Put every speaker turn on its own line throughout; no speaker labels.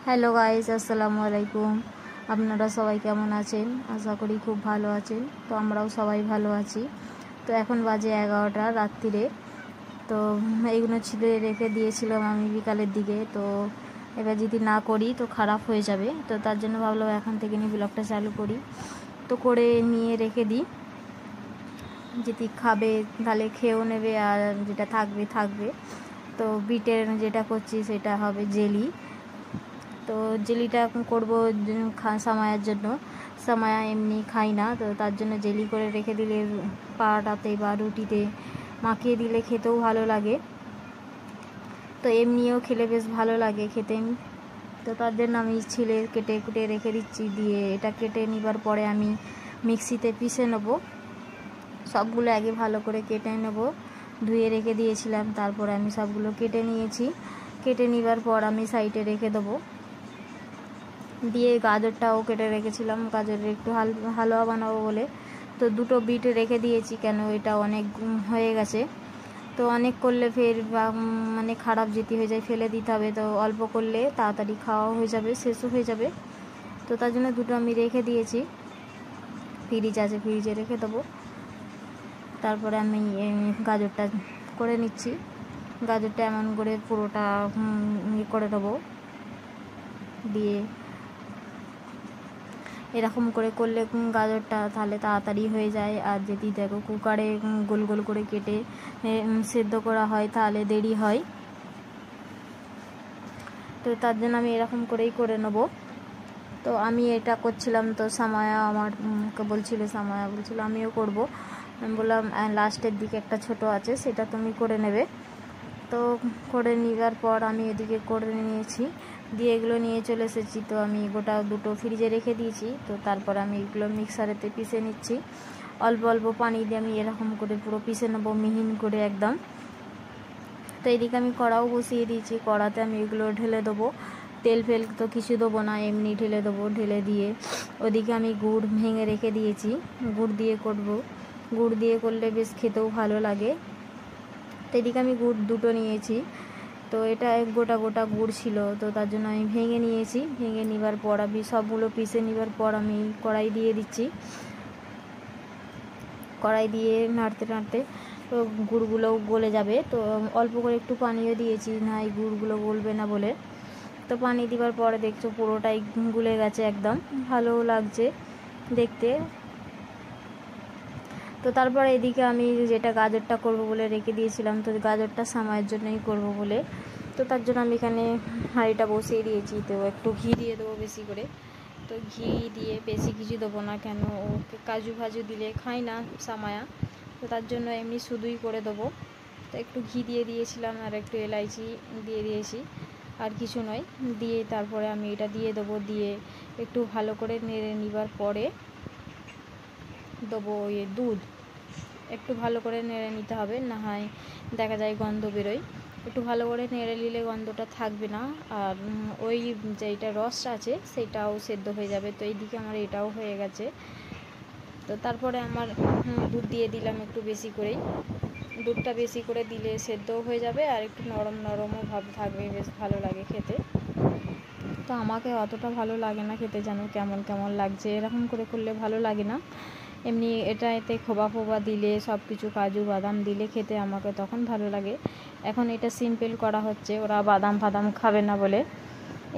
Hello guys, আসসালামু আলাইকুম। আপনারা সবাই কেমন আছেন? আশা করি খুব ভালো আছেন। তো আমরাও সবাই ভালো আছি। তো এখন বাজে 11টা রাত্রিরে। তো এইগুলো ছিলে রেখে দিয়েছিলাম আমি বিকালের দিকে। তো এবার যদি না করি তো খারাপ হয়ে যাবে। তো তার জন্য ভাবলাম এখন থেকে নিয়ে ব্লগটা চালু করি। তো করে নিয়ে রেখে দিই, যদি খাবে তাহলে খেয়েও নেবে, আর যেটা থাকবে থাকবে। তো বিটের যেটা করছি সেটা হবে জেলি। তো জেলিটা করব সামায়ার জন্য। সামায়া এমনি খাই না, তো তার জন্য জেলি করে রেখে দিলে পাটাতে বা রুটিতে মাখিয়ে দিলে খেতেও ভালো লাগে। তো এমনিও খেলে বেশ ভালো লাগে খেতে। তো তার জন্য আমি ছিলে কেটে কুটে রেখে দিচ্ছি। দিয়ে এটা কেটে নেবার পরে আমি মিক্সিতে পিষে নেব। সবগুলো আগে ভালো করে কেটে নেব। ধুয়ে রেখে দিয়েছিলাম, তারপরে আমি সবগুলো কেটে নিয়েছি। কেটে নেবার পর আমি সাইডে রেখে দেবো। দিয়ে গাজরটাও কেটে রেখেছিলাম, গাজরের একটু হালুয়া বানাবো বলে। তো দুটো বিট রেখে দিয়েছি, কেন এটা অনেক হয়ে গেছে। তো অনেক করলে ফের মানে খারাপ যেতে হয়ে যায়, ফেলে দিতে হবে। তো অল্প করলে তাড়াতাড়ি খাওয়া হয়ে যাবে, শেষও হয়ে যাবে। তো তার জন্য দুটো আমি রেখে দিয়েছি। ফ্রিজ আছে, ফ্রিজে রেখে দেবো। তারপরে আমি গাজরটা করে নিচ্ছি। গাজরটা এমন করে পুরোটা করে দেবো। দিয়ে এরকম করে করলে গাজরটা তাহলে তাড়াতাড়ি হয়ে যায়। আর যদি দেখো কুকারে গোল গোল করে কেটে সেদ্ধ করা হয় তাহলে দেরি হয়। তো তার জন্য আমি এরকম করেই করে নেব। তো আমি এটা করছিলাম, তো সামায়া আমাকে বলছিল, সামায়া বলছিল আমিও করব। আমি বললাম লাস্টের দিকে একটা ছোট আছে, সেটা তুমি করে নেবে। তো করে নেবার পর আমি এদিকে করে নিয়েছি। দিয়ে এগুলো নিয়ে চলে এসেছি। তো আমি গোটা দুটো ফ্রিজে রেখে দিয়েছি। তো তারপর আমি এগুলো মিক্সারেতে পিষে নিচ্ছি। অল্প অল্প পানি দিয়ে আমি এরকম করে পুরো পিষে নেবো, মিহিন করে একদম। তো এদিকে আমি কড়াও বসিয়ে দিয়েছি। কড়াতে আমি এগুলো ঢেলে দেবো। তেল ফেল তো কিছু দেবো না, এমনি ঢেলে দেবো। ঢেলে দিয়ে ওদিকে আমি গুড় ভেঙে রেখে দিয়েছি, গুড় দিয়ে করব। গুড় দিয়ে করলে বেশ খেতেও ভালো লাগে। তো এদিকে আমি গুড় দুটো নিয়েছি। তো এটা গোটা গোটা গুড় ছিল, তো তার জন্য আমি ভেঙে নিয়েছি। ভেঙে নেবার পর আমি সবগুলো পিষে নেবার পর আমি কড়াই দিয়ে দিচ্ছি। কড়াই দিয়ে নাড়তে নাড়তে তো গুড়গুলোও গলে যাবে। তো অল্প করে একটু পানিও দিয়েছি, না এই গুড়গুলো গলবে না বলে। তো পানি দেওয়ার পরে দেখছো পুরোটাই গুলে গেছে, একদম ভালোও লাগছে দেখতে। তো তারপরে এদিকে আমি যেটা গাজরটা করব বলে রেখে দিয়েছিলাম, তো গাজরটা সময়ের জন্যই করব বলে, তো তার জন্য আমি এখানে হাঁড়িটা বসিয়ে দিয়েছি। তো একটু ঘি দিয়ে দেবো বেশি করে। তো ঘি দিয়ে বেশি কিছু দেবো না, কেন ওকে কাজু ফাজু দিলে খাই না সামায়া। তো তার জন্য এমনি শুধুই করে দেবো। তো একটু ঘি দিয়ে দিয়েছিলাম, আর একটু এলাইচি দিয়ে দিয়েছি, আর কিছু নয়। দিয়ে তারপরে আমি এটা দিয়ে দেবো। দিয়ে একটু ভালো করে নেড়ে নেবার পরে দেবো দুধ। একটু ভালো করে নেড়ে নিতে হবে, না হয় দেখা যায় গন্ধ বেরোয়। একটু ভালো করে নেড়ে নিলে গন্ধটা থাকবে না, আর ওই যেটা রসটা আছে সেটাও সেদ্ধ হয়ে যাবে। তো এইদিকে আমার এটাও হয়ে গেছে। তো তারপরে আমার দুধ দিয়ে দিলাম একটু বেশি করেই। দুধটা বেশি করে দিলে সেদ্ধও হয়ে যাবে, আর একটু নরম নরমও ভাব থাকবে, বেশ ভালো লাগে খেতে। তো আমাকে অতটা ভালো লাগে না খেতে, যেন কেমন কেমন লাগছে। এরকম করে করলে ভালো লাগে না। এমনি এতে খোবা ফোবা দিলে, সব কিছু কাজু বাদাম দিলে খেতে আমাকে তখন ভালো লাগে। এখন এটা সিম্পল করা হচ্ছে, ওরা বাদাম ফাদাম খাবে না বলে।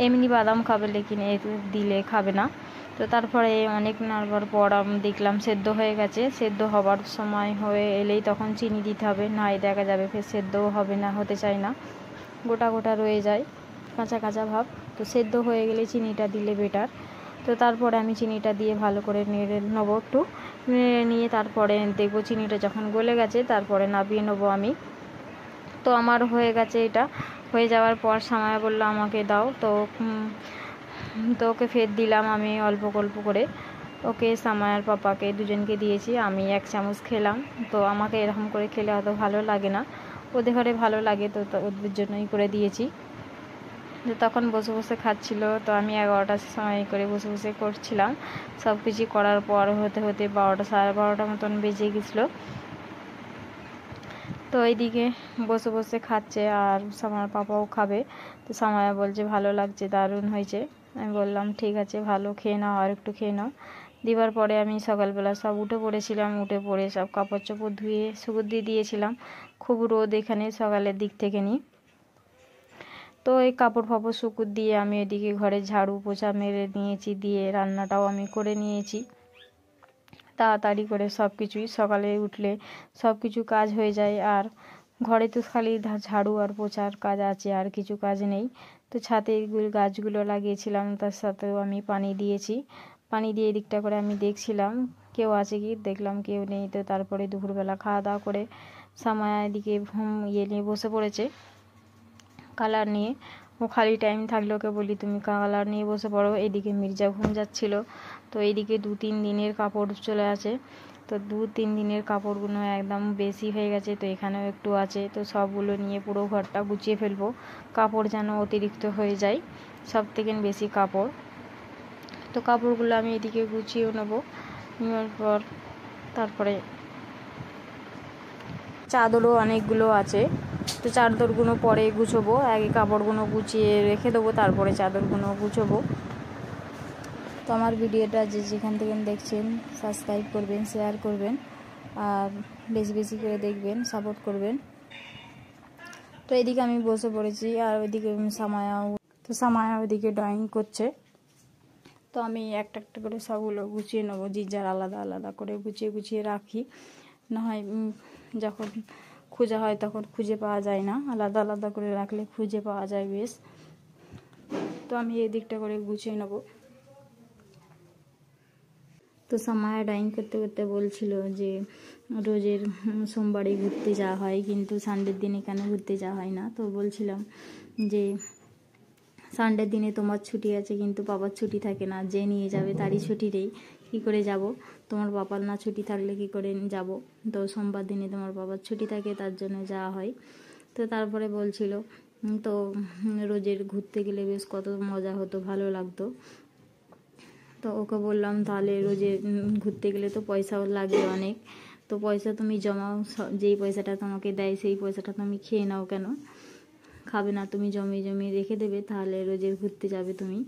এমনি বাদাম খাবে, লেকিন এ দিলে খাবে না। তো তারপরে অনেক নাড়বার পর আমি দেখলাম সেদ্ধ হয়ে গেছে। সেদ্ধ হবার সময় হয়ে এলেই তখন চিনি দিতে হবে, না দেখা যাবে ফের সেদ্ধও হবে না, হতে চায় না, গোটা গোটা রয়ে যায়, কাঁচা কাঁচা ভাব। তো সেদ্ধ হয়ে গেলে চিনিটা দিলে বেটার। তো তারপরে আমি চিনিটা দিয়ে ভালো করে নেড়ে নেবো, একটু নেড়ে নিয়ে তারপরে দেখবো চিনিটা যখন গলে গেছে, তারপরে নামিয়ে নেবো আমি। তো আমার হয়ে গেছে। এটা হয়ে যাওয়ার পর সামায়া বললো আমাকে দাও। তো ওকে ফের দিলাম আমি অল্প অল্প করে। ওকে, সামায়ার পাপাকে দুজনকে দিয়েছি, আমি 1 চামচ খেলাম। তো আমাকে এরকম করে খেলে অত ভালো লাগে না, ওদের ঘরে ভালো লাগে, তো ওদের জন্যই করে দিয়েছি। তো তখন বসে বসে খাচ্ছিল। তো আমি 11টার সময় করে বসে বসে করছিলাম। সব কিছু করার পর হতে হতে 12টা 12:30 মতন বেজে গেছিলো। তো এইদিকে বসে বসে খাচ্ছে আর আমার পাপাও খাবে। তো সামায়া বলছে ভালো লাগছে, দারুণ হয়েছে। আমি বললাম ঠিক আছে, ভালো, খেয়ে নাও, আর একটু খেয়ে নাও। দেওয়ার পরে আমি সকালবেলা সব উঠে পড়েছিলাম, উঠে পড়ে সব কাপড় চোপড় ধুয়ে সুগুর দিয়ে দিয়েছিলাম। খুব রোদ এখানে সকালের দিক থেকে নিই। তো এই কাপড় ফাপড় শুকুর দিয়ে আমি এদিকে ঘরে ঝাড়ু পোছা মেরে নিয়েছি, দিয়ে রান্নাটাও আমি করে নিয়েছি তাড়াতাড়ি করে। সব কিছুই সকালে উঠলে সব কিছু কাজ হয়ে যায়। আর ঘরে তো খালি ঝাড়ু আর পোছার কাজ আছে, আর কিছু কাজ নেই। তো ছাদে গাছগুলো লাগিয়েছিলাম, তার সাথেও আমি পানি দিয়েছি। পানি দিয়ে এদিকটা করে আমি দেখছিলাম কেউ আছে কি, দেখলাম কেউ নেই। তো তারপরে দুপুরবেলা খাওয়া দাওয়া করে সামায়া এদিকে নিয়ে বসে পড়েছে কালার নিয়ে। ও খালি টাইম থাকলে ওকে বলি তুমি কালার নিয়ে বসে পড়ো। এদিকে মির্জা ঘুম যাচ্ছিল। তো এইদিকে 2-3 দিনের কাপড় চলে আসে। তো 2-3 দিনের কাপড়গুলো একদম বেশি হয়ে গেছে। তো এখানেও একটু আছে, তো সবগুলো নিয়ে পুরো ঘরটা গুছিয়ে ফেলবো, কাপড় যেন অতিরিক্ত হয়ে যায়, সব থেকে বেশি কাপড়। তো কাপড়গুলো আমি এদিকে গুছিয়েও নেবো। নেওয়ার পর তারপরে চাদরও অনেকগুলো আছে, তো চাদরগুলো পরে গুছোবো। আগে কাপড়গুলো গুছিয়ে রেখে দেবো, তারপরে চাদরগুলো গুছোবো। তো আমার ভিডিওটা যে যেখান থেকে দেখছেন সাবস্ক্রাইব করবেন, শেয়ার করবেন, আর বেশি বেশি করে দেখবেন, সাপোর্ট করবেন। তো এদিকে আমি বসে পড়েছি, আর ওইদিকে সামায়া ওইদিকে ড্রয়িং করছে। তো আমি একটা একটা করে সবগুলো গুছিয়ে নেবো, যে যার আলাদা আলাদা করে গুছিয়ে গুছিয়ে রাখি, না হয় যখন খোঁজা হয় তখন খুঁজে পাওয়া যায় না। আলাদা আলাদা করে রাখলে খুঁজে পাওয়া যায় বেশ। তো আমি এই দিকটা করে গুছিয়ে নেব। তো সামায়া ড্রয়িং করতে করতে বলছিল যে রোজের সোমবারে ঘুরতে যাওয়া হয়, কিন্তু সানডের দিনে কেন ঘুরতে যাওয়া হয় না। তো বলছিলাম যে সানডের দিনে তোমার ছুটি আছে, কিন্তু বাবার ছুটি থাকে না, যে নিয়ে যাবে তারই ছুটি নেই, কী করে যাব? তোমার বাবার না ছুটি থাকলে কী করে যাব? তো সোমবার দিনে তোমার বাবার ছুটি থাকে, তার জন্য যাওয়া হয়। তো তারপরে বলছিল তো রোজের ঘুরতে গেলে বেশ কত মজা হতো, ভালো লাগতো। তো ওকে বললাম তাহলে রোজে ঘুরতে গেলে তো পয়সাও লাগবে অনেক, তো পয়সা তুমি জমাও, যেই পয়সাটা তোমাকে দেয় সেই পয়সাটা তুমি খেয়ে নাও। কেন খাবে না? তুমি জমিয়ে জমিয়ে রেখে দেবে, তাহলে রোজের ঘুরতে যাবে তুমি।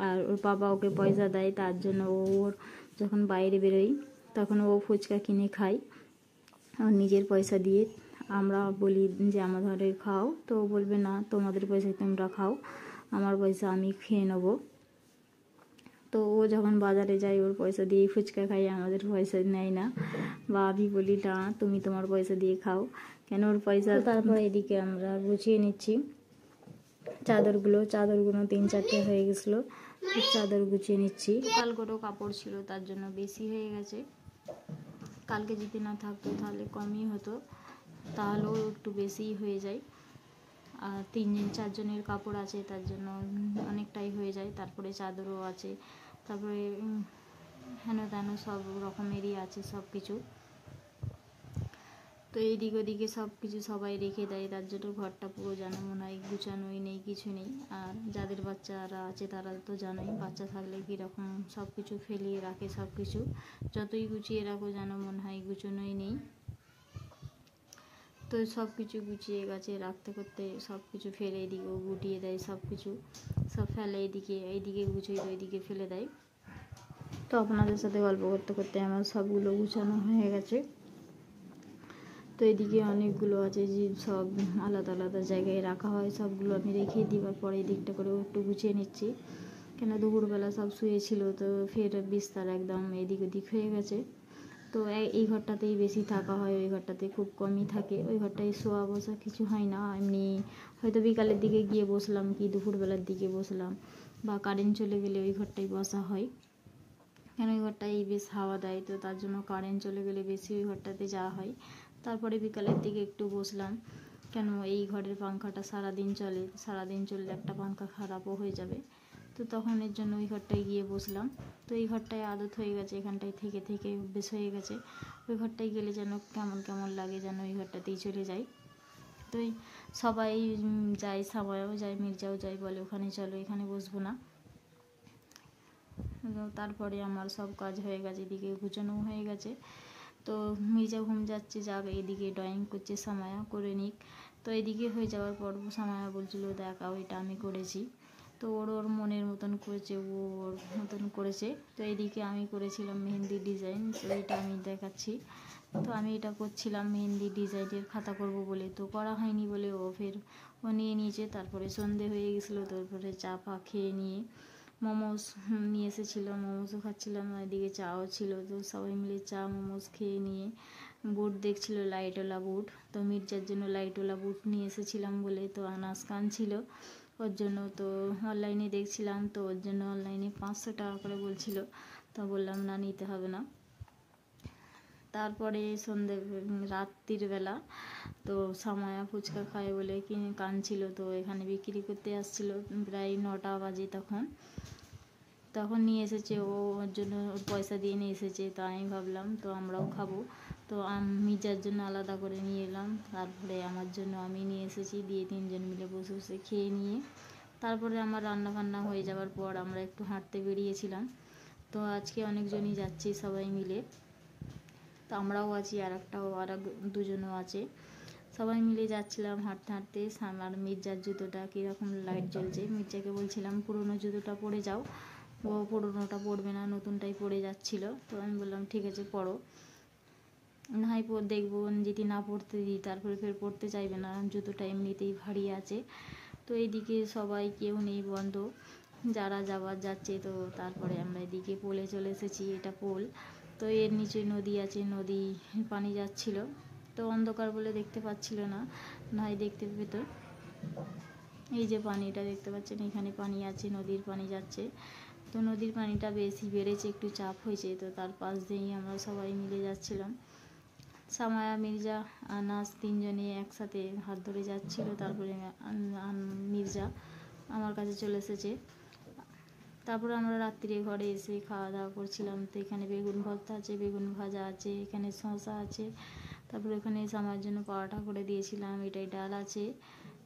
আর ওর বাবা ওকে পয়সা দেয়, তার জন্য ওর যখন বাইরে বেরোই তখন ও ফুচকা কিনে খায় ওর নিজের পয়সা দিয়ে। আমরা বলি যে আমাদের খাও, তো ও বলবে না, তোমাদের পয়সায় তোমরা খাও, আমার পয়সা আমি খেয়ে নেবো। তো ও যখন বাজারে যায় ওর পয়সা দিয়েই ফুচকা খাই, আমাদের পয়সা নেয় না। বা আমি বলি না, তুমি তোমার পয়সা দিয়ে খাও, কেন ওর পয়সা। তারপরে এদিকে আমরা গুছিয়ে নিচ্ছি চাদরগুলো 3-4টে হয়ে গেছিলো, চাদর গুছিয়ে নিচ্ছি। কালকেরও কাপড় ছিল, তার জন্য বেশি হয়ে গেছে। কালকে যদি না থাকতো তাহলে কমই হতো, তাহলেও একটু বেশিই হয়ে যায়। আর 3-4 জনের কাপড় আছে, তার জন্য অনেকটাই হয়ে যায়। তারপরে চাদরও আছে, তারপরে হেন তেন সব রকমেরই আছে সব কিছু। তো এইদিক ওদিকে সব কিছু সবাই রেখে দেয়, তার জন্য ঘরটা পুরো যেন মনে হয় গুছানোই নেই, কিছু নেই। আর যাদের বাচ্চারা আছে তারা তো জানোই, বাচ্চা থাকলে কীরকম সব কিছু ফেলিয়ে রাখে, সব কিছু যতই গুছিয়ে রাখো যেন মনে হয় গুছানোই নেই। তো সব কিছু গুছিয়ে গাছে রাখতে করতে সব কিছু ফেলে এদিকেও গুটিয়ে দেয়, সব কিছু সব ফেলে এইদিকে গুছিয়ে ওইদিকে ফেলে দেয়। তো আপনাদের সাথে গল্প করতে করতে আমার সবগুলো গুছানো হয়ে গেছে। তো এদিকে অনেকগুলো আছে যে সব আলাদা আলাদা জায়গায় রাখা হয়, সবগুলো আমি রেখে দেওয়ার পরে এই দিকটা করে একটু গুছিয়ে নিচ্ছি, কেন দুপুরবেলা সব শুয়েছিল, তো ফের বিস্তার একদম এদিক ওদিক হয়ে গেছে। তো এই ঘরটাতেই বেশি থাকা হয়, ওই ঘরটাতে খুব কমই থাকে। ওই ঘরটায় শোয়া বসা কিছু হয় না, এমনি হয়তো বিকালের দিকে গিয়ে বসলাম, কি দুপুরবেলার দিকে বসলাম, বা কারেন্ট চলে গেলে ওই ঘরটায় বসা হয়, কেন ওই ঘরটায় বেশ হাওয়া দেয়। তো তার জন্য কারেন্ট চলে গেলে বেশি ওই ঘরটাতে যাওয়া হয়। তারপরে বিকালের দিকে একটু বসলাম, কেন এই ঘরের পাংখাটা সারাদিন চলে, সারাদিন চললে একটা পাংখা খারাপও হয়ে যাবে, তো তখন এর জন্য ওই ঘরটায় গিয়ে বসলাম। তো এই ঘরটায় আদত হয়ে গেছে, এখানটায় থেকে থেকে অভ্যেস হয়ে গেছে। ওই ঘরটায় গেলে যেন কেমন কেমন লাগে, যেন ওই ঘরটাতেই চলে যাই। তো সবাই যায়, সামায়াও যায়, মির্জাও যায়, বলে ওখানে চলো, এখানে বসবো না। তারপরে আমার সব কাজ হয়ে গেছে, এদিকে গুছানো হয়ে গেছে। তো মির্জা ঘুম যাচ্ছে, যাক এদিকে ড্রয়িং করছে সামায়া, করে নিক। তো এদিকে হয়ে যাওয়ার পর সামায়া বলছিল দেখাও এটা আমি করেছি। তো ওর মনের মতন করেছে, ও ওর মতন করেছে। তো এদিকে আমি করেছিলাম মেহেন্দির ডিজাইন, তো এটা আমি দেখাচ্ছি। তো আমি এটা করছিলাম মেহেন্দি ডিজাইনের খাতা করব বলে, তো করা হয়নি বলে ও নিয়ে নিয়েছে। তারপরে সন্ধে হয়ে গেছিলো, তারপরে চা ফা খেয়ে নিয়ে মোমোস নিয়ে এসেছিলো, মোমোসও খাচ্ছিলাম, এদিকে চাও ছিল। তো সবাই মিলে চা মোমোস খেয়ে নিয়ে বুট দেখছিল, লাইটওয়ালা বুট। তো মির্জার জন্য লাইটওয়ালা বুট নিয়ে এসেছিলাম বলে, তো আনাস কান ছিল ওর জন্য। তো অনলাইনে দেখছিলাম, তো ওর জন্য অনলাইনে 500 টাকা করে বলছিল। তো বললাম না, নিতে হবে না। তারপরে রাত্রির বেলা তো সামায়া ফুচকা খায় বলে কিনে কাঁদছিল, তো এখানে বিক্রি করতে আসছিল, প্রায় 9টা বাজে তখন নিয়ে এসেছে ও, ওর জন্য ওর পয়সা দিয়ে নিয়ে এসেছে। তো আমি ভাবলাম তো আমরাও খাবো, তো মির্জার জন্য আলাদা করে নিয়ে এলাম। তারপরে আমার জন্য আমি নিয়ে এসেছি, দিয়ে 3জন মিলে বসে বসে খেয়ে নিয়ে তারপরে আমার রান্না বান্না হয়ে যাওয়ার পর আমরা একটু হাঁটতে বেরিয়েছিলাম। তো আজকে অনেকজনই যাচ্ছি সবাই মিলে, তো আমরাও আছি, আর দুজনও আছে। সবাই মিলে যাচ্ছিলাম হাঁটতে হাঁটতে। আমার মির্জার জুতোটা কীরকম লাইট জ্বলছে, মির্জাকে বলছিলাম পুরনো জুতোটা পরে যাও, ও পুরনোটা পরবে না, নতুনটাই পরে যাচ্ছিল। তো আমি বললাম ঠিক আছে পরো, না হয় দেখবো, যদি না পড়তে দিই তারপরে ফের পড়তে চাইবে না, জুতোটা এমনিতেই ভারী আছে। তো এইদিকে সবাই কেউ নেই, বন্ধ, যারা যাওয়ার যাচ্ছে। তো তারপরে আমরা এদিকে পোলে চলে এসেছি, এটা পোল। তো এর নিচে নদী আছে, নদী পানি যাচ্ছিল। তো অন্ধকার বলে দেখতে পাচ্ছিল না, নাই দেখতে পেত। এই যে পানিটা দেখতে পাচ্ছেন, এখানে পানি আছে, নদীর পানি যাচ্ছে। তো নদীর পানিটা বেশি বেড়েছে, একটু চাপ হয়েছে। তো তার পাশ দিয়েই আমরা সবাই মিলে যাচ্ছিলাম, সামায়া, মির্জা, আনাস 3জনে একসাথে হাত ধরে যাচ্ছিল। তারপরে মির্জা আমার কাছে চলে এসেছে। তারপরে আমরা রাত্রিরে ঘরে এসে খাওয়া দাওয়া করছিলাম। তো এখানে বেগুন ভর্তা আছে, বেগুন ভাজা আছে, এখানে শসা আছে, তারপরে ওখানে আমার জন্য পরোটা করে দিয়েছিলাম, এটাই ডাল আছে।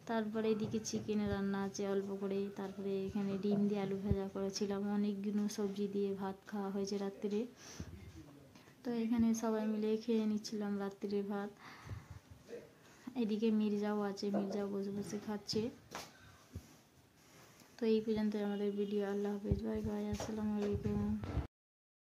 তারপরে এদিকে চিকেন রান্না আছে অল্প করে। তারপরে এখানে ডিম দিয়ে আলু ভাজা করেছিলাম, অনেকগুলো সবজি দিয়ে ভাত খাওয়া হয়েছে রাত্রিরে। তো এখানে সবাই মিলে খেয়ে নিচ্ছিলাম রাত্রিরে ভাত। এদিকে মির্জাও আছে, মির্জাও বসে বসে খাচ্ছে। তো এই পর্যন্ত আমাদের ভিডিও। আল্লাহ হাফেজ, বাই বাই, আসসালামু আলাইকুম।